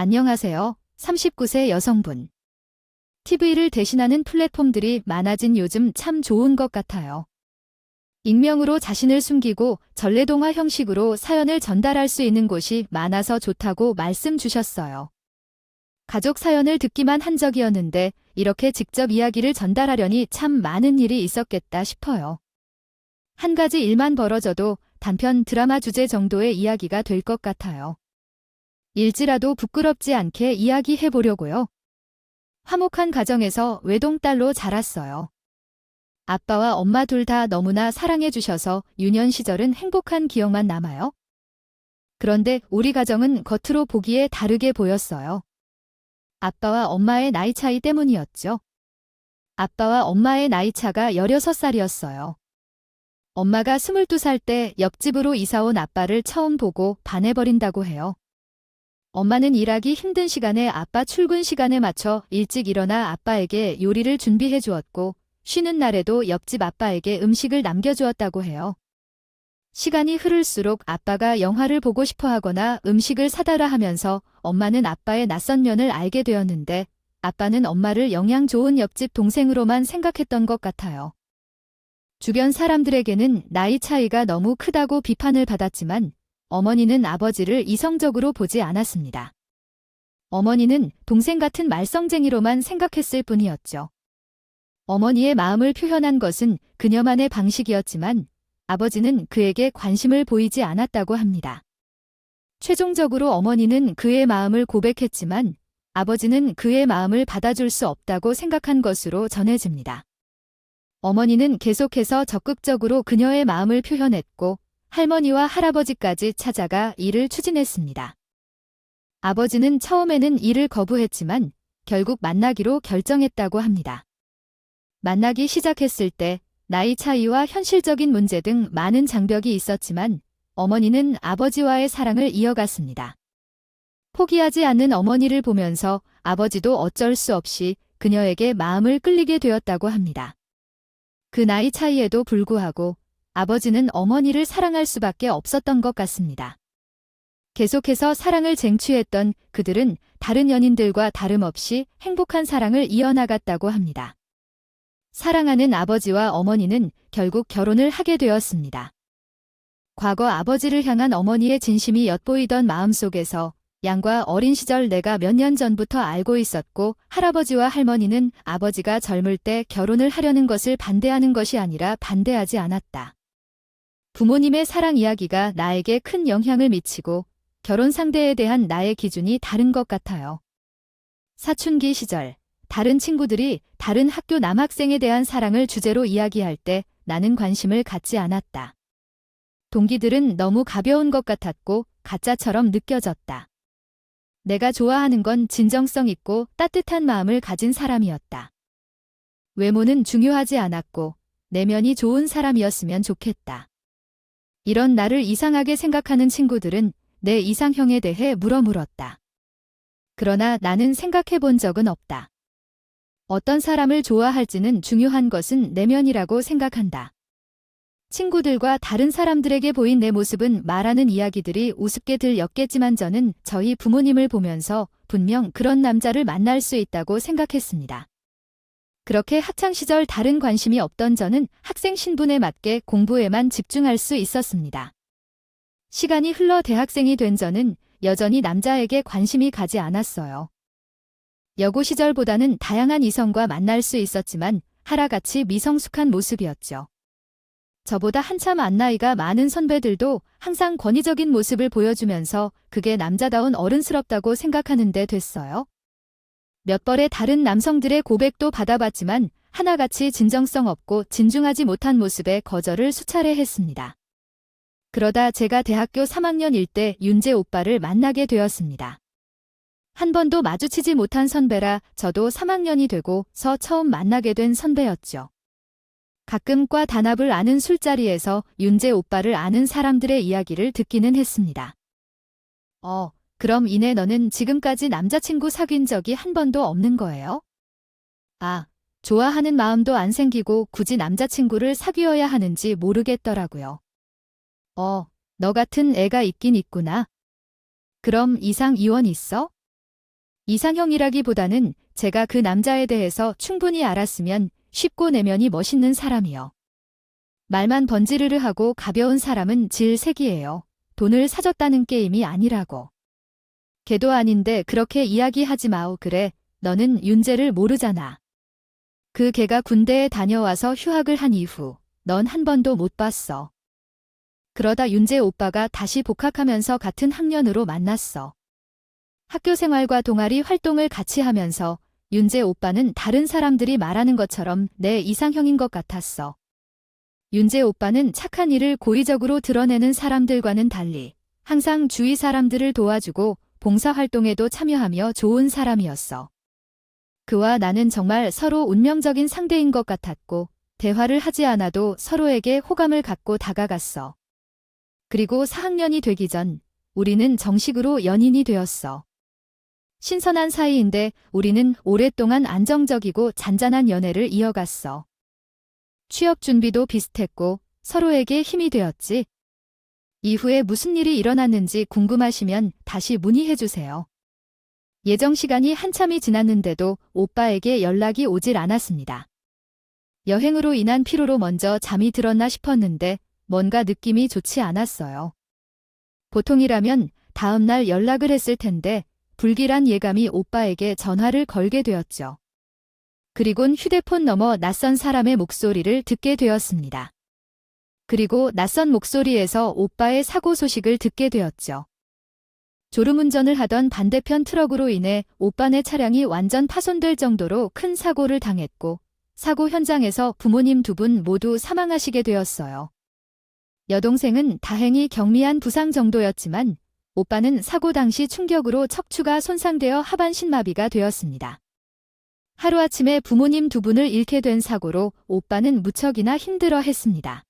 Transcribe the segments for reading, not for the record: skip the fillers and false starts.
안녕하세요. 39세 여성분. TV를 대신하는 플랫폼들이 많아진 요즘 참 좋은 것 같아요. 익명으로 자신을 숨기고 전래동화 형식으로 사연을 전달할 수 있는 곳이 많아서 좋다고 말씀 주셨어요. 가족 사연을 듣기만 한 적이었는데 이렇게 직접 이야기를 전달하려니 참 많은 일이 있었겠다 싶어요. 한 가지 일만 벌어져도 단편 드라마 주제 정도의 이야기가 될 것 같아요. 일지라도 부끄럽지 않게 이야기해 보려고요. 화목한 가정에서 외동딸로 자랐어요. 아빠와 엄마 둘 다 너무나 사랑해 주셔서 유년 시절은 행복한 기억만 남아요. 그런데 우리 가정은 겉으로 보기에 다르게 보였어요. 아빠와 엄마의 나이 차이 때문이었죠. 아빠와 엄마의 나이 차가 16살이었어요. 엄마가 22살 때 옆집으로 이사온 아빠를 처음 보고 반해버린다고 해요. 엄마는 일하기 힘든 시간에 아빠 출근 시간에 맞춰 일찍 일어나 아빠에게 요리를 준비해 주었고 쉬는 날에도 옆집 아빠에게 음식을 남겨주었다고 해요. 시간이 흐를수록 아빠가 영화를 보고 싶어 하거나 음식을 사달라 하면서 엄마는 아빠의 낯선 면을 알게 되었는데 아빠는 엄마를 영양 좋은 옆집 동생으로만 생각했던 것 같아요. 주변 사람들에게는 나이 차이가 너무 크다고 비판을 받았지만 어머니는 아버지를 이성적으로 보지 않았습니다. 어머니는 동생 같은 말썽쟁이로만 생각했을 뿐이었죠. 어머니의 마음을 표현한 것은 그녀만의 방식이었지만 아버지는 그에게 관심을 보이지 않았다고 합니다. 최종적으로 어머니는 그의 마음을 고백했지만 아버지는 그의 마음을 받아줄 수 없다고 생각한 것으로 전해집니다. 어머니는 계속해서 적극적으로 그녀의 마음을 표현했고 할머니와 할아버지까지 찾아가 일을 추진했습니다. 아버지는 처음에는 일을 거부했지만 결국 만나기로 결정했다고 합니다. 만나기 시작했을 때 나이 차이와 현실적인 문제 등 많은 장벽이 있었지만 어머니는 아버지와의 사랑을 이어갔습니다. 포기하지 않는 어머니를 보면서 아버지도 어쩔 수 없이 그녀에게 마음을 끌리게 되었다고 합니다. 그 나이 차이에도 불구하고 아버지는 어머니를 사랑할 수밖에 없었던 것 같습니다. 계속해서 사랑을 쟁취했던 그들은 다른 연인들과 다름없이 행복한 사랑을 이어나갔다고 합니다. 사랑하는 아버지와 어머니는 결국 결혼을 하게 되었습니다. 과거 아버지를 향한 어머니의 진심이 엿보이던 마음속에서 양과 어린 시절 내가 몇 년 전부터 알고 있었고 할아버지와 할머니는 아버지가 젊을 때 결혼을 하려는 것을 반대하는 것이 아니라 반대하지 않았다. 부모님의 사랑 이야기가 나에게 큰 영향을 미치고 결혼 상대에 대한 나의 기준이 다른 것 같아요. 사춘기 시절, 다른 친구들이 다른 학교 남학생에 대한 사랑을 주제로 이야기할 때 나는 관심을 갖지 않았다. 동기들은 너무 가벼운 것 같았고 가짜처럼 느껴졌다. 내가 좋아하는 건 진정성 있고 따뜻한 마음을 가진 사람이었다. 외모는 중요하지 않았고 내면이 좋은 사람이었으면 좋겠다. 이런 나를 이상하게 생각하는 친구들은 내 이상형에 대해 물어물었다. 그러나 나는 생각해 본 적은 없다. 어떤 사람을 좋아할지는 중요한 것은 내면이라고 생각한다. 친구들과 다른 사람들에게 보인 내 모습은 말하는 이야기들이 우습게 들렸겠지만 저는 저희 부모님을 보면서 분명 그런 남자를 만날 수 있다고 생각했습니다. 그렇게 학창시절 다른 관심이 없던 저는 학생 신분에 맞게 공부에만 집중할 수 있었습니다. 시간이 흘러 대학생이 된 저는 여전히 남자에게 관심이 가지 않았어요. 여고 시절보다는 다양한 이성과 만날 수 있었지만 하나같이 미성숙한 모습이었죠. 저보다 한참 안나이가 많은 선배들도 항상 권위적인 모습을 보여주면서 그게 남자다운 어른스럽다고 생각하는 데 됐어요. 몇 벌의 다른 남성들의 고백도 받아봤지만 하나같이 진정성 없고 진중하지 못한 모습에 거절을 수차례 했습니다. 그러다 제가 대학교 3학년일 때 윤재 오빠를 만나게 되었습니다. 한 번도 마주치지 못한 선배라 저도 3학년이 되고서 처음 만나게 된 선배였죠. 가끔 과 단합을 아는 술자리에서 윤재 오빠를 아는 사람들의 이야기를 듣기는 했습니다. 그럼 이내 너는 지금까지 남자친구 사귄 적이 한 번도 없는 거예요? 좋아하는 마음도 안 생기고 굳이 남자친구를 사귀어야 하는지 모르겠더라고요. 너 같은 애가 있긴 있구나. 그럼 이상 이원 있어? 이상형이라기보다는 제가 그 남자에 대해서 충분히 알았으면 쉽고 내면이 멋있는 사람이요. 말만 번지르르 하고 가벼운 사람은 질색이에요. 돈을 사줬다는 게임이 아니라고. 걔도 아닌데 그렇게 이야기하지 마오. 그래, 너는 윤재를 모르잖아. 그 걔가 군대에 다녀와서 휴학을 한 이후 넌 한 번도 못 봤어. 그러다 윤재 오빠가 다시 복학하면서 같은 학년으로 만났어. 학교 생활과 동아리 활동을 같이 하면서 윤재 오빠는 다른 사람들이 말하는 것처럼 내 이상형인 것 같았어. 윤재 오빠는 착한 일을 고의적으로 드러내는 사람들과는 달리 항상 주위 사람들을 도와주고 봉사활동에도 참여하며 좋은 사람이었어. 그와 나는 정말 서로 운명적인 상대인 것 같았고 대화를 하지 않아도 서로에게 호감을 갖고 다가갔어. 그리고 4학년이 되기 전 우리는 정식으로 연인이 되었어. 신선한 사이인데 우리는 오랫동안 안정적이고 잔잔한 연애를 이어갔어. 취업 준비도 비슷했고 서로에게 힘이 되었지. 이후에 무슨 일이 일어났는지 궁금하시면 다시 문의해주세요. 예정 시간이 한참이 지났는데도 오빠에게 연락이 오질 않았습니다. 여행으로 인한 피로로 먼저 잠이 들었나 싶었는데 뭔가 느낌이 좋지 않았어요. 보통이라면 다음날 연락을 했을 텐데 불길한 예감이 오빠에게 전화를 걸게 되었죠. 그리곤 휴대폰 너머 낯선 사람의 목소리를 듣게 되었습니다. 그리고 낯선 목소리에서 오빠의 사고 소식을 듣게 되었죠. 졸음운전을 하던 반대편 트럭으로 인해 오빠네 차량이 완전 파손될 정도로 큰 사고를 당했고 사고 현장에서 부모님 2분 모두 사망하시게 되었어요. 여동생은 다행히 경미한 부상 정도였지만 오빠는 사고 당시 충격으로 척추가 손상되어 하반신마비가 되었습니다. 하루아침에 부모님 2분을 잃게 된 사고로 오빠는 무척이나 힘들어했습니다.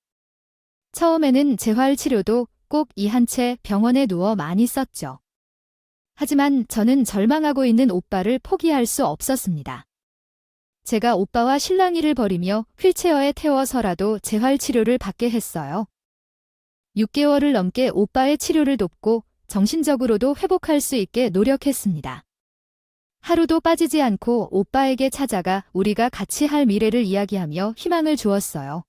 처음에는 재활치료도 꼭 이 한 채 병원에 누워 많이 썼죠. 하지만 저는 절망하고 있는 오빠를 포기할 수 없었습니다. 제가 오빠와 실랑이를 벌이며 휠체어에 태워서라도 재활치료를 받게 했어요. 6개월을 넘게 오빠의 치료를 돕고 정신적으로도 회복할 수 있게 노력했습니다. 하루도 빠지지 않고 오빠에게 찾아가 우리가 같이 할 미래를 이야기하며 희망을 주었어요.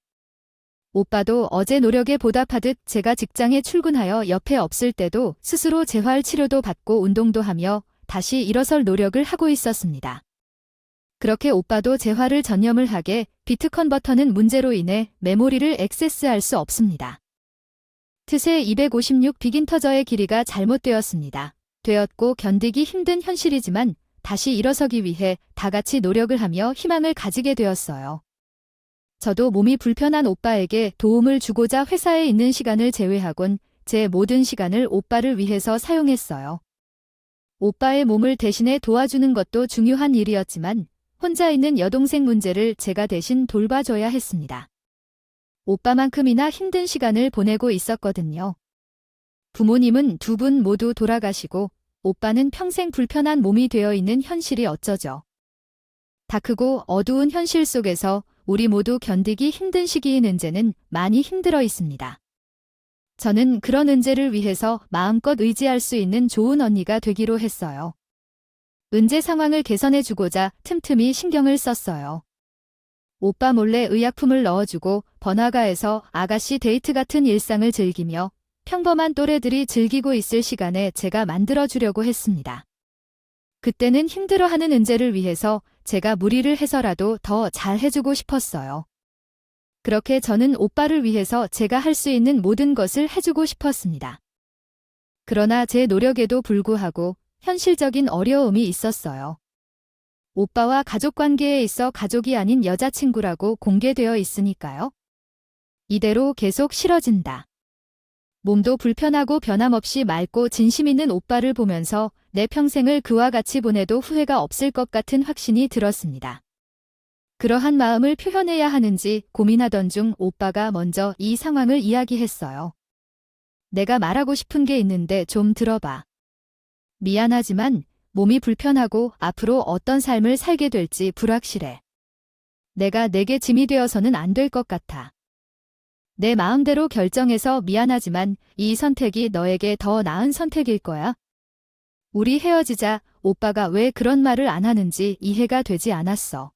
오빠도 어제 노력에 보답하듯 제가 직장에 출근하여 옆에 없을 때도 스스로 재활치료도 받고 운동도 하며 다시 일어설 노력을 하고 있었습니다. 그렇게 오빠도 재활을 전념을 하게 비트컨버터는 문제로 인해 메모리를 액세스할 수 없습니다. 트세 256 빅인터저의 길이가 잘못되었습니다. 되었고 견디기 힘든 현실이지만 다시 일어서기 위해 다 같이 노력을 하며 희망을 가지게 되었어요. 저도 몸이 불편한 오빠에게 도움을 주고자 회사에 있는 시간을 제외하곤 제 모든 시간을 오빠를 위해서 사용했어요. 오빠의 몸을 대신해 도와주는 것도 중요한 일이었지만 혼자 있는 여동생 문제를 제가 대신 돌봐줘야 했습니다. 오빠만큼이나 힘든 시간을 보내고 있었거든요. 부모님은 2분 모두 돌아가시고 오빠는 평생 불편한 몸이 되어 있는 현실이 어쩌죠. 다 크고 어두운 현실 속에서 우리 모두 견디기 힘든 시기인 은재는 많이 힘들어 있습니다. 저는 그런 은재를 위해서 마음껏 의지할 수 있는 좋은 언니가 되기로 했어요. 은재 상황을 개선해주고자 틈틈이 신경을 썼어요. 오빠 몰래 의약품을 넣어주고 번화가에서 아가씨 데이트 같은 일상을 즐기며 평범한 또래들이 즐기고 있을 시간에 제가 만들어주려고 했습니다. 그때는 힘들어하는 은재를 위해서 제가 무리를 해서라도 더 잘해주고 싶었어요. 그렇게 저는 오빠를 위해서 제가 할 수 있는 모든 것을 해주고 싶었습니다. 그러나 제 노력에도 불구하고 현실적인 어려움이 있었어요. 오빠와 가족관계에 있어 가족이 아닌 여자친구라고 공개되어 있으니까요. 이대로 계속 싫어진다. 몸도 불편하고 변함없이 맑고 진심 있는 오빠를 보면서 내 평생을 그와 같이 보내도 후회가 없을 것 같은 확신이 들었습니다. 그러한 마음을 표현해야 하는지 고민하던 중 오빠가 먼저 이 상황을 이야기했어요. 내가 말하고 싶은 게 있는데 좀 들어봐. 미안하지만 몸이 불편하고 앞으로 어떤 삶을 살게 될지 불확실해. 내가 내게 짐이 되어서는 안 될 것 같아. 내 마음대로 결정해서 미안하지만 이 선택이 너에게 더 나은 선택일 거야. 우리 헤어지자. 오빠가 왜 그런 말을 안 하는지 이해가 되지 않았어.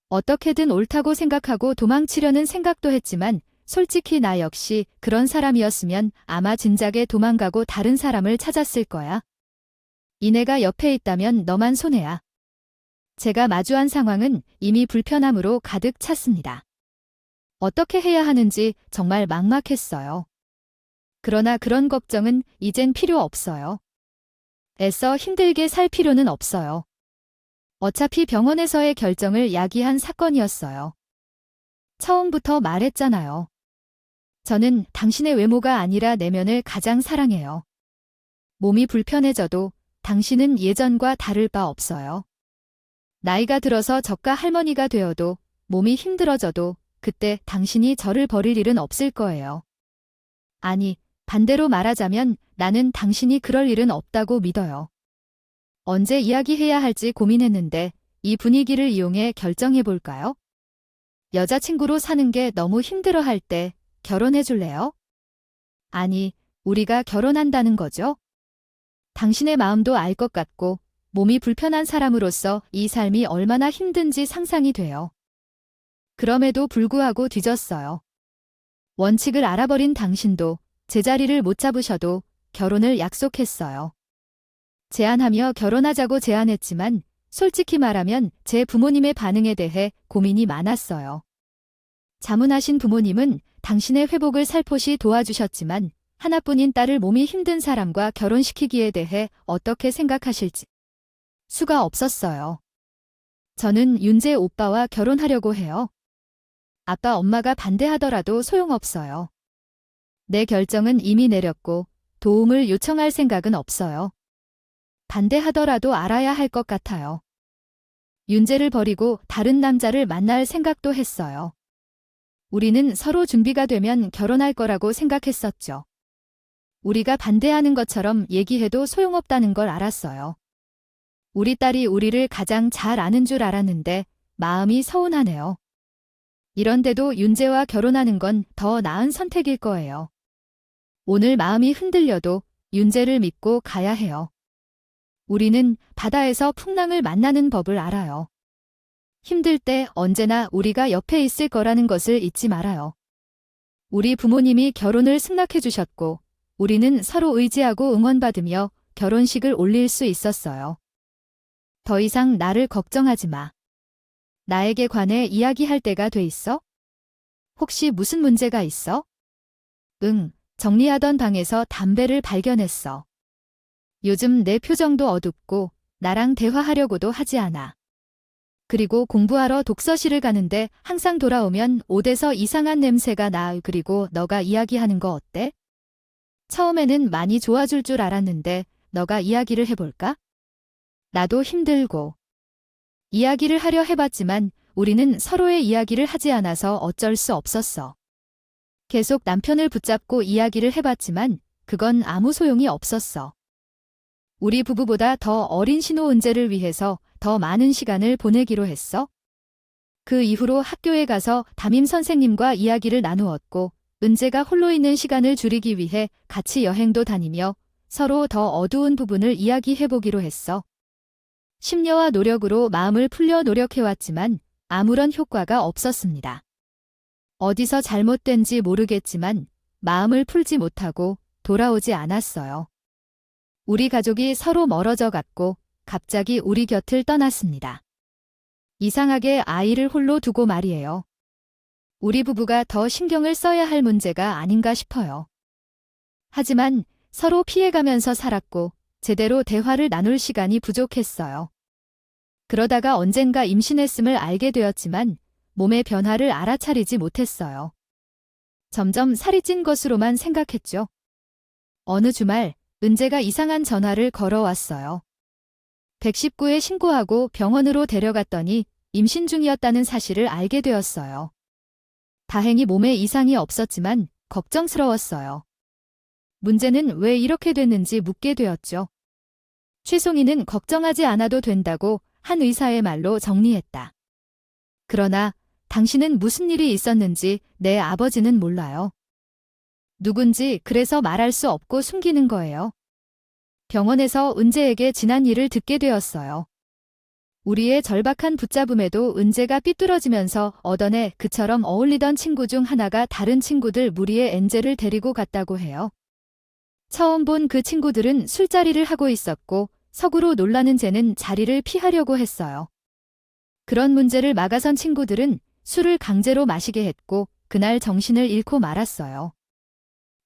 어떻게든 옳다고 생각하고 도망치려는 생각도 했지만 솔직히 나 역시 그런 사람이었으면 아마 진작에 도망가고 다른 사람을 찾았을 거야. 이내가 옆에 있다면 너만 손해야. 제가 마주한 상황은 이미 불편함으로 가득 찼습니다. 어떻게 해야 하는지 정말 막막했어요. 그러나 그런 걱정은 이젠 필요 없어요. 애써 힘들게 살 필요는 없어요. 어차피 병원에서의 결정을 야기한 사건이었어요. 처음부터 말했잖아요. 저는 당신의 외모가 아니라 내면을 가장 사랑해요. 몸이 불편해져도 당신은 예전과 다를 바 없어요. 나이가 들어서 저가 할머니가 되어도 몸이 힘들어져도 그때 당신이 저를 버릴 일은 없을 거예요. 아니, 반대로 말하자면 나는 당신이 그럴 일은 없다고 믿어요. 언제 이야기해야 할지 고민했는데 이 분위기를 이용해 결정해볼까요? 여자친구로 사는 게 너무 힘들어할 때 결혼해줄래요? 아니, 우리가 결혼한다는 거죠? 당신의 마음도 알 것 같고 몸이 불편한 사람으로서 이 삶이 얼마나 힘든지 상상이 돼요. 그럼에도 불구하고 뒤졌어요. 원칙을 알아버린 당신도 제자리를 못 잡으셔도 결혼을 약속했어요. 제안하며 결혼하자고 제안했지만 솔직히 말하면 제 부모님의 반응에 대해 고민이 많았어요. 자문하신 부모님은 당신의 회복을 살포시 도와주셨지만 하나뿐인 딸을 몸이 힘든 사람과 결혼시키기에 대해 어떻게 생각하실지 수가 없었어요. 저는 윤재 오빠와 결혼하려고 해요. 아빠 엄마가 반대하더라도 소용없어요. 내 결정은 이미 내렸고 도움을 요청할 생각은 없어요. 반대하더라도 알아야 할 것 같아요. 윤재를 버리고 다른 남자를 만날 생각도 했어요. 우리는 서로 준비가 되면 결혼할 거라고 생각했었죠. 우리가 반대하는 것처럼 얘기해도 소용없다는 걸 알았어요. 우리 딸이 우리를 가장 잘 아는 줄 알았는데 마음이 서운하네요. 이런데도 윤재와 결혼하는 건 더 나은 선택일 거예요. 오늘 마음이 흔들려도 윤재를 믿고 가야 해요. 우리는 바다에서 풍랑을 만나는 법을 알아요. 힘들 때 언제나 우리가 옆에 있을 거라는 것을 잊지 말아요. 우리 부모님이 결혼을 승낙해 주셨고 우리는 서로 의지하고 응원받으며 결혼식을 올릴 수 있었어요. 더 이상 나를 걱정하지 마. 나에게 관해 이야기할 때가 돼 있어? 혹시 무슨 문제가 있어? 응, 정리하던 방에서 담배를 발견했어. 요즘 내 표정도 어둡고 나랑 대화하려고도 하지 않아. 그리고 공부하러 독서실을 가는데 항상 돌아오면 옷에서 이상한 냄새가 나. 그리고 너가 이야기하는 거 어때? 처음에는 많이 좋아줄 줄 알았는데 너가 이야기를 해볼까? 나도 힘들고. 이야기를 하려 해봤지만 우리는 서로의 이야기를 하지 않아서 어쩔 수 없었어. 계속 남편을 붙잡고 이야기를 해봤지만 그건 아무 소용이 없었어. 우리 부부보다 더 어린 신호 은재를 위해서 더 많은 시간을 보내기로 했어. 그 이후로 학교에 가서 담임 선생님과 이야기를 나누었고 은재가 홀로 있는 시간을 줄이기 위해 같이 여행도 다니며 서로 더 어두운 부분을 이야기해보기로 했어. 심려와 노력으로 마음을 풀려 노력해왔지만 아무런 효과가 없었습니다. 어디서 잘못된지 모르겠지만 마음을 풀지 못하고 돌아오지 않았어요. 우리 가족이 서로 멀어져 갔고 갑자기 우리 곁을 떠났습니다. 이상하게 아이를 홀로 두고 말이에요. 우리 부부가 더 신경을 써야 할 문제가 아닌가 싶어요. 하지만 서로 피해가면서 살았고 제대로 대화를 나눌 시간이 부족했어요. 그러다가 언젠가 임신했음을 알게 되었지만 몸의 변화를 알아차리지 못했어요. 점점 살이 찐 것으로만 생각했죠. 어느 주말 은재가 이상한 전화를 걸어왔어요. 119에 신고하고 병원으로 데려갔더니 임신 중이었다는 사실을 알게 되었어요. 다행히 몸에 이상이 없었지만 걱정스러웠어요. 문제는 왜 이렇게 됐는지 묻게 되었죠. 최송이는 걱정하지 않아도 된다고 한 의사의 말로 정리했다. 그러나 당신은 무슨 일이 있었는지 내 아버지는 몰라요. 누군지 그래서 말할 수 없고 숨기는 거예요. 병원에서 은재에게 지난 일을 듣게 되었어요. 우리의 절박한 붙잡음에도 은재가 삐뚤어지면서 얻어내 그처럼 어울리던 친구 중 하나가 다른 친구들 무리에 엔젤을 데리고 갔다고 해요. 처음 본 그 친구들은 술자리를 하고 있었고 석으로 놀라는 쟤는 자리를 피하려고 했어요. 그런 문제를 막아선 친구들은 술을 강제로 마시게 했고 그날 정신을 잃고 말았어요.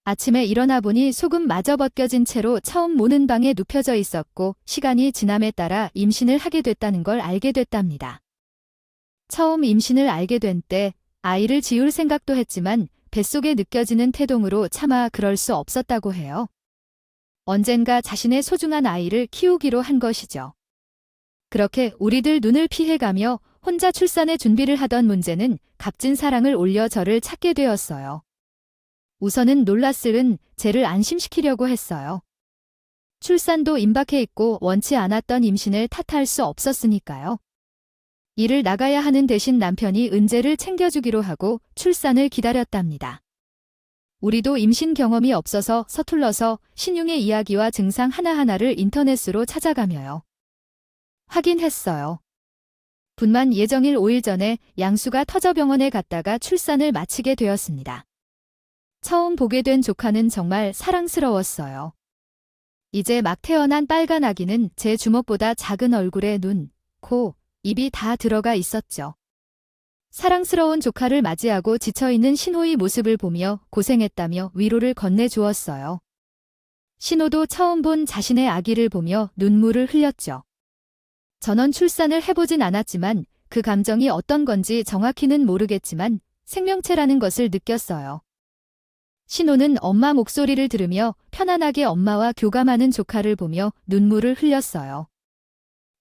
아침에 일어나 보니 속음마저 벗겨진 채로 처음 모는 방에 눕혀져 있었고 시간이 지남에 따라 임신을 하게 됐다는 걸 알게 됐답니다. 처음 임신을 알게 된 때 아이를 지울 생각도 했지만 뱃속에 느껴지는 태동으로 차마 그럴 수 없었다고 해요. 언젠가 자신의 소중한 아이를 키우기로 한 것이죠. 그렇게 우리들 눈을 피해가며 혼자 출산의 준비를 하던 문제는 값진 사랑을 올려 저를 찾게 되었어요. 우선은 놀랐을은 쟤를 안심시키려고 했어요. 출산도 임박해 있고 원치 않았던 임신을 탓할 수 없었으니까요. 일을 나가야 하는 대신 남편이 은재를 챙겨주기로 하고 출산을 기다렸답니다. 우리도 임신 경험이 없어서 서툴러서 신용의 이야기와 증상 하나하나를 인터넷으로 찾아가며요. 확인했어요. 분만 예정일 5일 전에 양수가 터져 병원에 갔다가 출산을 마치게 되었습니다. 처음 보게 된 조카는 정말 사랑스러웠어요. 이제 막 태어난 빨간 아기는 제 주먹보다 작은 얼굴에 눈, 코, 입이 다 들어가 있었죠. 사랑스러운 조카를 맞이하고 지쳐있는 신호의 모습을 보며 고생했다며 위로를 건네주었어요. 신호도 처음 본 자신의 아기를 보며 눈물을 흘렸죠. 전원 출산을 해보진 않았지만 그 감정이 어떤 건지 정확히는 모르겠지만 생명체라는 것을 느꼈어요. 신호는 엄마 목소리를 들으며 편안하게 엄마와 교감하는 조카를 보며 눈물을 흘렸어요.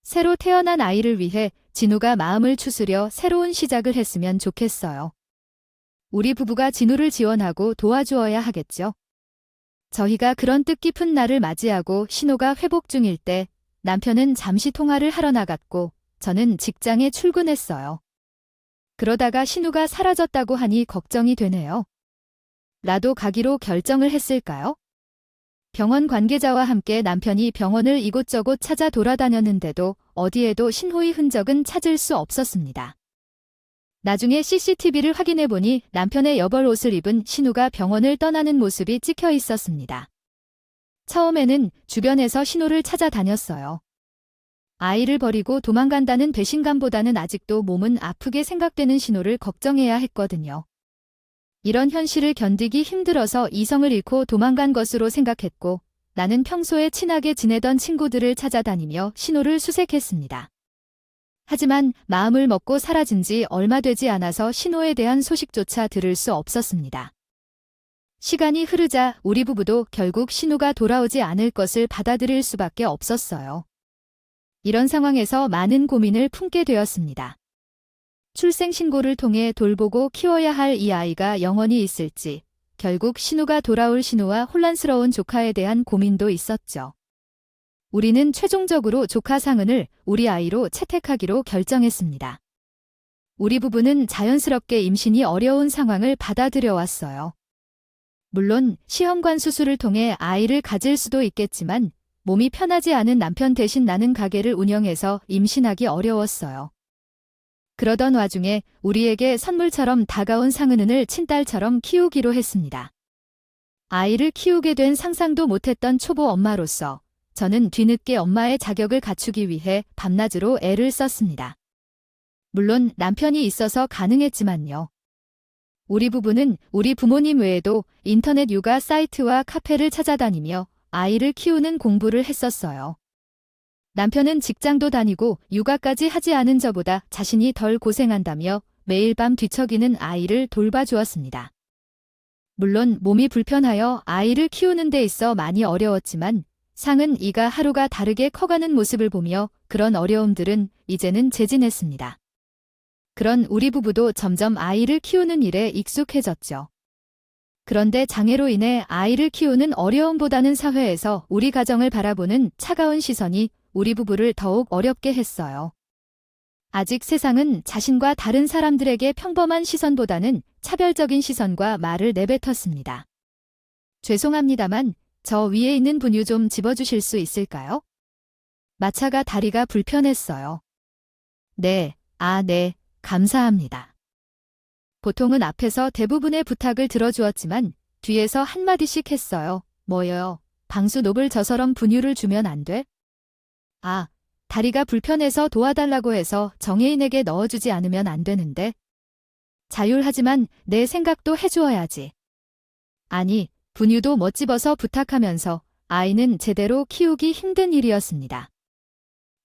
새로 태어난 아이를 위해 진우가 마음을 추스려 새로운 시작을 했으면 좋겠어요. 우리 부부가 진우를 지원하고 도와주어야 하겠죠. 저희가 그런 뜻깊은 날을 맞이하고 신호가 회복 중일 때 남편은 잠시 통화를 하러 나갔고 저는 직장에 출근했어요. 그러다가 신우가 사라졌다고 하니 걱정이 되네요. 나도 가기로 결정을 했을까요? 병원 관계자와 함께 남편이 병원을 이곳저곳 찾아 돌아다녔는데도 어디에도 신호의 흔적은 찾을 수 없었습니다. 나중에 CCTV를 확인해보니 남편의 여벌 옷을 입은 신우가 병원을 떠나는 모습이 찍혀 있었습니다. 처음에는 주변에서 신호를 찾아다녔어요. 아이를 버리고 도망간다는 배신감보다는 아직도 몸은 아프게 생각되는 신호를 걱정해야 했거든요. 이런 현실을 견디기 힘들어서 이성을 잃고 도망간 것으로 생각했고 나는 평소에 친하게 지내던 친구들을 찾아다니며 신호를 수색했습니다. 하지만 마음을 먹고 사라진 지 얼마 되지 않아서 신호에 대한 소식조차 들을 수 없었습니다. 시간이 흐르자 우리 부부도 결국 신호가 돌아오지 않을 것을 받아들일 수밖에 없었어요. 이런 상황에서 많은 고민을 품게 되었습니다. 출생신고를 통해 돌보고 키워야 할 이 아이가 영원히 있을지, 결국 신우가 돌아올 신우와 혼란스러운 조카에 대한 고민도 있었죠. 우리는 최종적으로 조카 상은을 우리 아이로 채택하기로 결정했습니다. 우리 부부는 자연스럽게 임신이 어려운 상황을 받아들여 왔어요. 물론 시험관 수술을 통해 아이를 가질 수도 있겠지만 몸이 편하지 않은 남편 대신 나는 가게를 운영해서 임신하기 어려웠어요. 그러던 와중에 우리에게 선물처럼 다가온 상은을 친딸처럼 키우기로 했습니다. 아이를 키우게 된 상상도 못했던 초보 엄마로서 저는 뒤늦게 엄마의 자격을 갖추기 위해 밤낮으로 애를 썼습니다. 물론 남편이 있어서 가능했지만요. 우리 부부는 우리 부모님 외에도 인터넷 육아 사이트와 카페를 찾아다니며 아이를 키우는 공부를 했었어요. 남편은 직장도 다니고 육아까지 하지 않은 저보다 자신이 덜 고생한다며 매일 밤 뒤척이는 아이를 돌봐주었습니다. 물론 몸이 불편하여 아이를 키우는 데 있어 많이 어려웠지만 상은 이가 하루가 다르게 커가는 모습을 보며 그런 어려움들은 이제는 재진했습니다. 그런 우리 부부도 점점 아이를 키우는 일에 익숙해졌죠. 그런데 장애로 인해 아이를 키우는 어려움보다는 사회에서 우리 가정을 바라보는 차가운 시선이 우리 부부를 더욱 어렵게 했어요. 아직 세상은 자신과 다른 사람들에게 평범한 시선보다는 차별적인 시선과 말을 내뱉었습니다. 죄송합니다만 저 위에 있는 분유 좀 집어주실 수 있을까요? 마차가 다리가 불편했어요. 네, 네, 감사합니다. 보통은 앞에서 대부분의 부탁을 들어주었지만 뒤에서 한마디씩 했어요. 뭐요? 방수 노블 저처럼 분유를 주면 안 돼? 다리가 불편해서 도와달라고 해서 정혜인에게 넣어주지 않으면 안 되는데. 자율하지만 내 생각도 해주어야지. 아니, 분유도 못 집어서 부탁하면서 아이는 제대로 키우기 힘든 일이었습니다.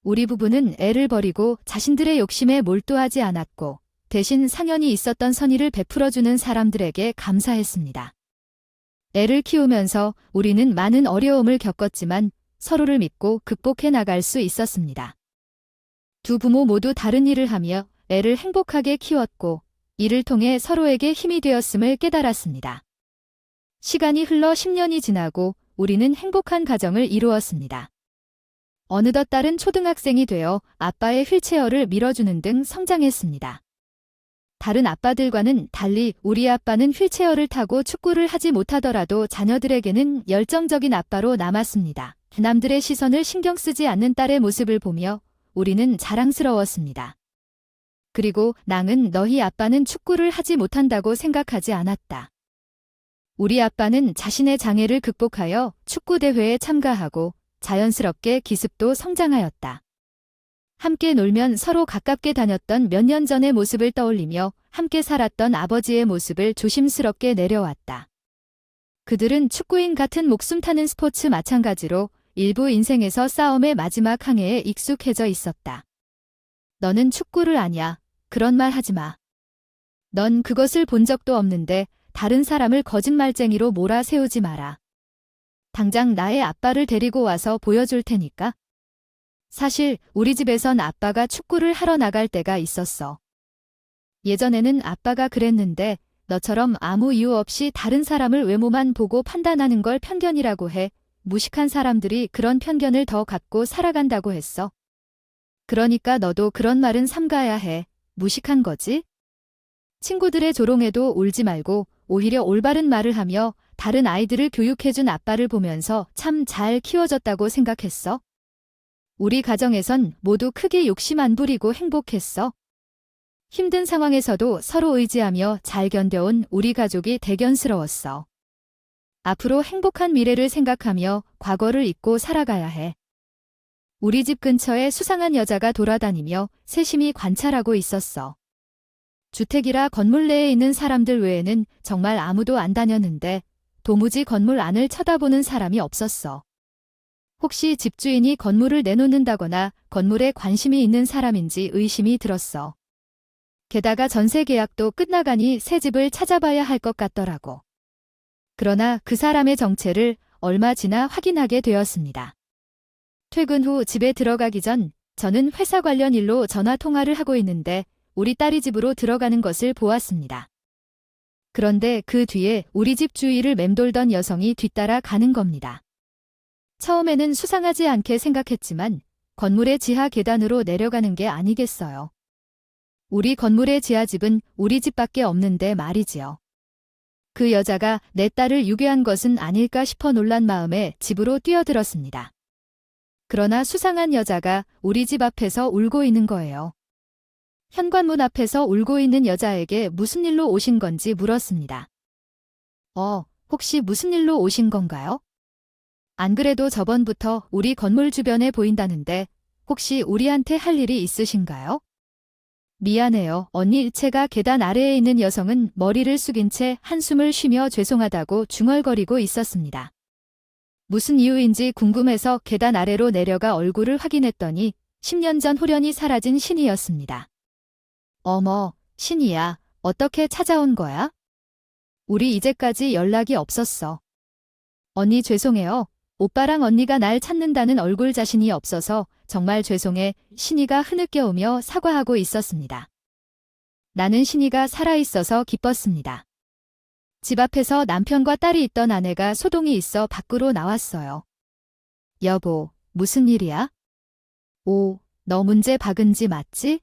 우리 부부는 애를 버리고 자신들의 욕심에 몰두하지 않았고 대신 상연이 있었던 선의를 베풀어주는 사람들에게 감사했습니다. 애를 키우면서 우리는 많은 어려움을 겪었지만 서로를 믿고 극복해 나갈 수 있었습니다. 두 부모 모두 다른 일을 하며 애를 행복하게 키웠고 이를 통해 서로에게 힘이 되었음을 깨달았습니다. 시간이 흘러 10년이 지나고 우리는 행복한 가정을 이루었습니다. 어느덧 딸은 초등학생이 되어 아빠의 휠체어를 밀어주는 등 성장했습니다. 다른 아빠들과는 달리 우리 아빠는 휠체어를 타고 축구를 하지 못하더라도 자녀들에게는 열정적인 아빠로 남았습니다. 남들의 시선을 신경 쓰지 않는 딸의 모습을 보며 우리는 자랑스러웠습니다. 그리고 낭은 너희 아빠는 축구를 하지 못한다고 생각하지 않았다. 우리 아빠는 자신의 장애를 극복하여 축구대회에 참가하고 자연스럽게 기습도 성장하였다. 함께 놀면 서로 가깝게 다녔던 몇 년 전의 모습을 떠올리며 함께 살았던 아버지의 모습을 조심스럽게 내려왔다. 그들은 축구인 같은 목숨 타는 스포츠 마찬가지로 일부 인생에서 싸움의 마지막 항해에 익숙해져 있었다. 너는 축구를 아냐. 그런 말 하지 마. 넌 그것을 본 적도 없는데 다른 사람을 거짓말쟁이로 몰아세우지 마라. 당장 나의 아빠를 데리고 와서 보여줄 테니까. 사실 우리 집에선 아빠가 축구를 하러 나갈 때가 있었어. 예전에는 아빠가 그랬는데 너처럼 아무 이유 없이 다른 사람을 외모만 보고 판단하는 걸 편견이라고 해. 무식한 사람들이 그런 편견을 더 갖고 살아간다고 했어. 그러니까 너도 그런 말은 삼가야 해. 무식한 거지? 친구들의 조롱에도 울지 말고 오히려 올바른 말을 하며 다른 아이들을 교육해준 아빠를 보면서 참 잘 키워졌다고 생각했어. 우리 가정에선 모두 크게 욕심 안 부리고 행복했어. 힘든 상황에서도 서로 의지하며 잘 견뎌온 우리 가족이 대견스러웠어. 앞으로 행복한 미래를 생각하며 과거를 잊고 살아가야 해. 우리 집 근처에 수상한 여자가 돌아다니며 세심히 관찰하고 있었어. 주택이라 건물 내에 있는 사람들 외에는 정말 아무도 안 다녔는데 도무지 건물 안을 쳐다보는 사람이 없었어. 혹시 집주인이 건물을 내놓는다거나 건물에 관심이 있는 사람인지 의심이 들었어. 게다가 전세 계약도 끝나가니 새 집을 찾아봐야 할 것 같더라고. 그러나 그 사람의 정체를 얼마 지나 확인하게 되었습니다. 퇴근 후 집에 들어가기 전 저는 회사 관련 일로 전화 통화를 하고 있는데 우리 딸이 집으로 들어가는 것을 보았습니다. 그런데 그 뒤에 우리 집 주위를 맴돌던 여성이 뒤따라 가는 겁니다. 처음에는 수상하지 않게 생각했지만 건물의 지하 계단으로 내려가는 게 아니겠어요. 우리 건물의 지하집은 우리 집밖에 없는데 말이지요. 그 여자가 내 딸을 유괴한 것은 아닐까 싶어 놀란 마음에 집으로 뛰어들었습니다. 그러나 수상한 여자가 우리 집 앞에서 울고 있는 거예요. 현관문 앞에서 울고 있는 여자에게 무슨 일로 오신 건지 물었습니다. 혹시 무슨 일로 오신 건가요? 안 그래도 저번부터 우리 건물 주변에 보인다는데 혹시 우리한테 할 일이 있으신가요? 미안해요. 언니 일체가 계단 아래에 있는 여성은 머리를 숙인 채 한숨을 쉬며 죄송하다고 중얼거리고 있었습니다. 무슨 이유인지 궁금해서 계단 아래로 내려가 얼굴을 확인했더니 10년 전 홀연히 사라진 신이었습니다. 어머, 신이야. 어떻게 찾아온 거야? 우리 이제까지 연락이 없었어. 언니 죄송해요. 오빠랑 언니가 날 찾는다는 얼굴 자신이 없어서 정말 죄송해. 신이가 흐느껴오며 사과하고 있었습니다. 나는 신이가 살아있어서 기뻤습니다. 집 앞에서 남편과 딸이 있던 아내가 소동이 있어 밖으로 나왔어요. 여보, 무슨 일이야? 너 문제 박은지 맞지?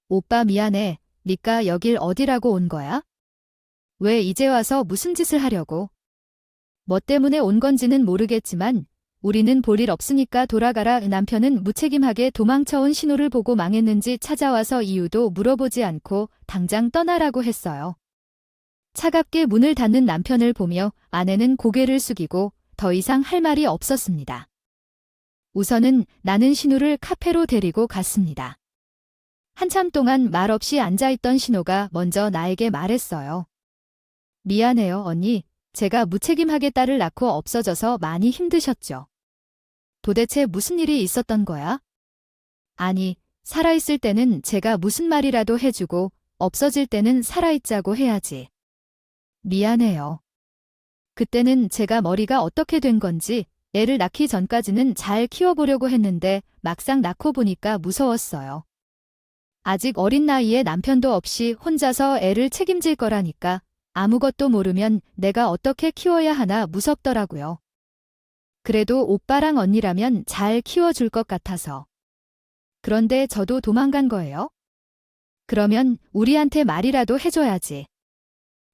오빠 미안해. 니까 여길 어디라고 온 거야? 왜 이제 와서 무슨 짓을 하려고? 뭐 때문에 온 건지는 모르겠지만 우리는 볼 일 없으니까 돌아가라. 남편은 무책임하게 도망쳐온 신우를 보고 망했는지 찾아와서 이유도 물어보지 않고 당장 떠나라고 했어요. 차갑게 문을 닫는 남편을 보며 아내는 고개를 숙이고 더 이상 할 말이 없었습니다. 우선은 나는 신우를 카페로 데리고 갔습니다. 한참 동안 말없이 앉아있던 신우가 먼저 나에게 말했어요. 미안해요, 언니. 제가 무책임하게 딸을 낳고 없어져서 많이 힘드셨죠. 도대체 무슨 일이 있었던 거야? 아니, 살아있을 때는 제가 무슨 말이라도 해주고 없어질 때는 살아있자고 해야지. 미안해요. 그때는 제가 머리가 어떻게 된 건지 애를 낳기 전까지는 잘 키워보려고 했는데 막상 낳고 보니까 무서웠어요. 아직 어린 나이에 남편도 없이 혼자서 애를 책임질 거라니까 아무것도 모르면 내가 어떻게 키워야 하나 무섭더라고요. 그래도 오빠랑 언니라면 잘 키워줄 것 같아서. 그런데 저도 도망간 거예요? 그러면 우리한테 말이라도 해줘야지.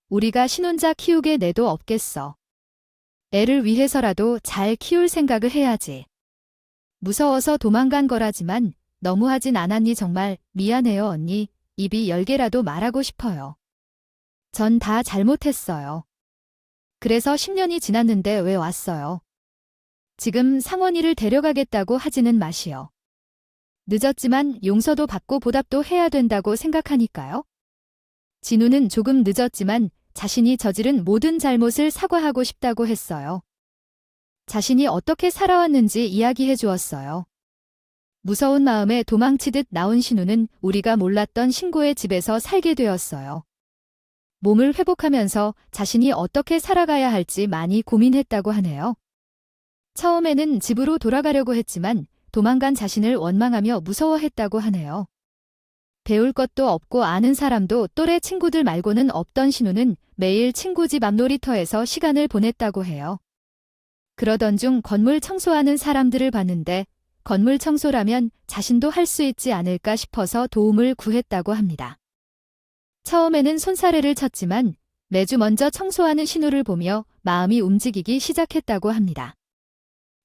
우리가 신혼자 키우게 내도 없겠어. 애를 위해서라도 잘 키울 생각을 해야지. 무서워서 도망간 거라지만 너무하진 않았니? 정말 미안해요, 언니. 입이 10개라도 말하고 싶어요. 전 다 잘못했어요. 그래서 10년이 지났는데 왜 왔어요? 지금 상원이를 데려가겠다고 하지는 마시오. 늦었지만 용서도 받고 보답도 해야 된다고 생각하니까요. 진우는 조금 늦었지만 자신이 저지른 모든 잘못을 사과하고 싶다고 했어요. 자신이 어떻게 살아왔는지 이야기해 주었어요. 무서운 마음에 도망치듯 나온 신우는 우리가 몰랐던 신고의 집에서 살게 되었어요. 몸을 회복하면서 자신이 어떻게 살아가야 할지 많이 고민했다고 하네요. 처음에는 집으로 돌아가려고 했지만 도망간 자신을 원망하며 무서워했다고 하네요. 배울 것도 없고 아는 사람도 또래 친구들 말고는 없던 신우는 매일 친구 집 앞 놀이터에서 시간을 보냈다고 해요. 그러던 중 건물 청소하는 사람들을 봤는데 건물 청소라면 자신도 할 수 있지 않을까 싶어서 도움을 구했다고 합니다. 처음에는 손사래를 쳤지만 매주 먼저 청소하는 신우를 보며 마음이 움직이기 시작했다고 합니다.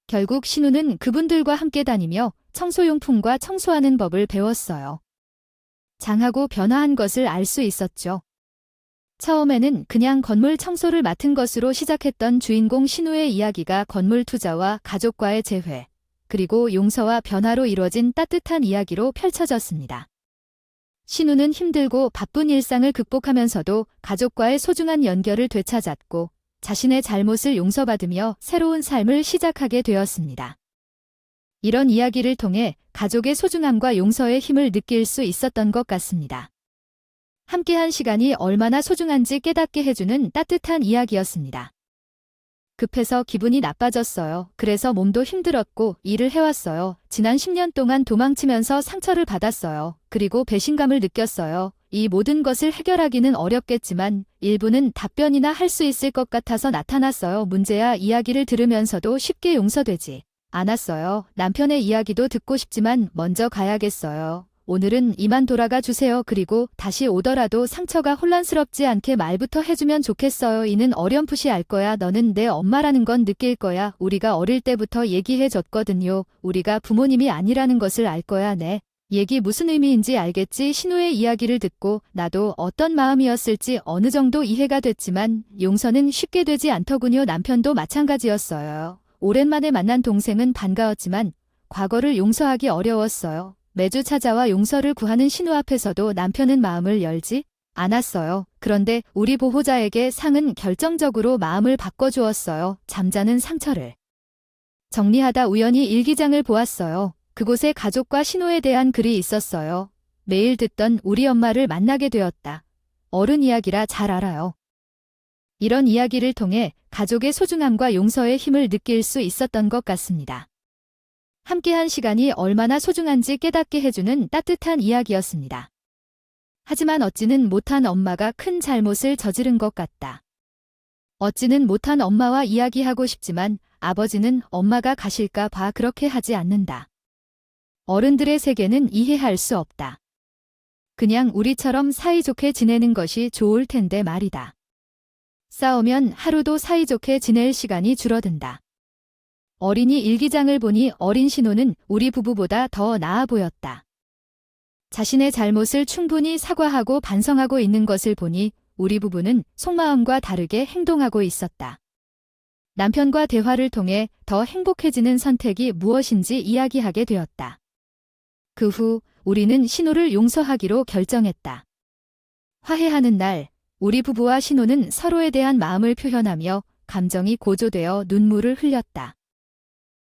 결국 신우는 그분들과 함께 다니며 청소용품과 청소하는 법을 배웠어요. 장하고 변화한 것을 알 수 있었죠. 처음에는 그냥 건물 청소를 맡은 것으로 시작했던 주인공 신우의 이야기가 건물 투자와 가족과의 재회, 그리고 용서와 변화로 이루어진 따뜻한 이야기로 펼쳐졌습니다. 신우는 힘들고 바쁜 일상을 극복하면서도 가족과의 소중한 연결을 되찾았고 자신의 잘못을 용서받으며 새로운 삶을 시작하게 되었습니다. 이런 이야기를 통해 가족의 소중함과 용서의 힘을 느낄 수 있었던 것 같습니다. 함께한 시간이 얼마나 소중한지 깨닫게 해주는 따뜻한 이야기였습니다. 급해서 기분이 나빠졌어요. 그래서 몸도 힘들었고 일을 해왔어요. 지난 10년 동안 도망치면서 상처를 받았어요. 그리고 배신감을 느꼈어요. 이 모든 것을 해결하기는 어렵겠지만 일부는 답변이나 할 수 있을 것 같아서 나타났어요. 문제야 이야기를 들으면서도 쉽게 용서되지 않았어요. 남편의 이야기도 듣고 싶지만 먼저 가야겠어요. 오늘은 이만 돌아가 주세요. 그리고 다시 오더라도 상처가 혼란스럽지 않게 말부터 해주면 좋겠어요. 이는 어렴풋이 알 거야. 너는 내 엄마라는 건 느낄 거야. 우리가 어릴 때부터 얘기해 줬거든요. 우리가 부모님이 아니라는 것을 알 거야. 네. 얘기 무슨 의미인지 알겠지? 신우의 이야기를 듣고 나도 어떤 마음이었을지 어느 정도 이해가 됐지만 용서는 쉽게 되지 않더군요. 남편도 마찬가지였어요. 오랜만에 만난 동생은 반가웠지만 과거를 용서하기 어려웠어요. 매주 찾아와 용서를 구하는 신우 앞에서도 남편은 마음을 열지 않았어요. 그런데 우리 보호자에게 상은 결정적으로 마음을 바꿔주었어요. 잠자는 상처를 정리하다 우연히 일기장을 보았어요. 그곳에 가족과 신우에 대한 글이 있었어요. 매일 듣던 우리 엄마를 만나게 되었다. 어른 이야기라 잘 알아요. 이런 이야기를 통해 가족의 소중함과 용서의 힘을 느낄 수 있었던 것 같습니다. 함께한 시간이 얼마나 소중한지 깨닫게 해주는 따뜻한 이야기였습니다. 하지만 얻지는 못한 엄마가 큰 잘못을 저지른 것 같다. 얻지는 못한 엄마와 이야기하고 싶지만 아버지는 엄마가 가실까 봐 그렇게 하지 않는다. 어른들의 세계는 이해할 수 없다. 그냥 우리처럼 사이좋게 지내는 것이 좋을 텐데 말이다. 싸우면 하루도 사이좋게 지낼 시간이 줄어든다. 어린이 일기장을 보니 어린 신호는 우리 부부보다 더 나아 보였다. 자신의 잘못을 충분히 사과하고 반성하고 있는 것을 보니 우리 부부는 속마음과 다르게 행동하고 있었다. 남편과 대화를 통해 더 행복해지는 선택이 무엇인지 이야기하게 되었다. 그 후 우리는 신호를 용서하기로 결정했다. 화해하는 날, 우리 부부와 신호는 서로에 대한 마음을 표현하며 감정이 고조되어 눈물을 흘렸다.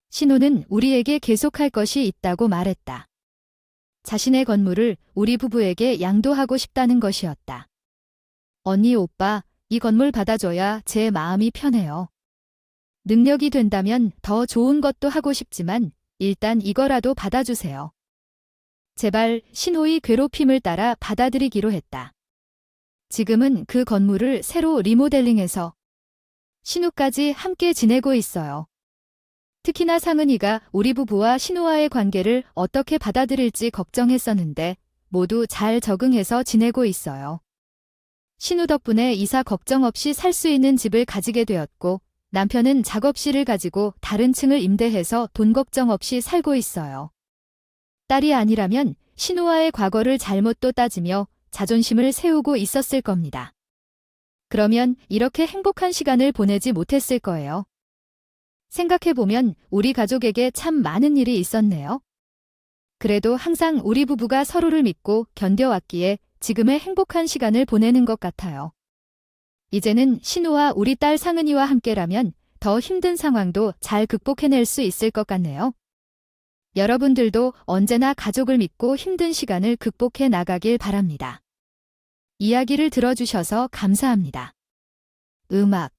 신호는 우리에게 계속할 것이 있다고 말했다. 자신의 건물을 우리 부부에게 양도하고 싶다는 것이었다. 언니, 오빠, 이 건물 받아줘야 제 마음이 편해요. 능력이 된다면 더 좋은 것도 하고 싶지만 일단 이거라도 받아주세요. 제발. 신호의 괴롭힘을 따라 받아들이기로 했다. 지금은 그 건물을 새로 리모델링해서 신우까지 함께 지내고 있어요. 특히나 상은이가 우리 부부와 신우와의 관계를 어떻게 받아들일지 걱정했었는데 모두 잘 적응해서 지내고 있어요. 신우 덕분에 이사 걱정 없이 살 수 있는 집을 가지게 되었고 남편은 작업실을 가지고 다른 층을 임대해서 돈 걱정 없이 살고 있어요. 딸이 아니라면 신우와의 과거를 잘못도 따지며 자존심을 세우고 있었을 겁니다. 그러면 이렇게 행복한 시간을 보내지 못했을 거예요. 생각해보면 우리 가족에게 참 많은 일이 있었네요. 그래도 항상 우리 부부가 서로를 믿고 견뎌왔기에 지금의 행복한 시간을 보내는 것 같아요. 이제는 신우와 우리 딸 상은이와 함께라면 더 힘든 상황도 잘 극복해낼 수 있을 것 같네요. 여러분들도 언제나 가족을 믿고 힘든 시간을 극복해 나가길 바랍니다. 이야기를 들어주셔서 감사합니다. 음악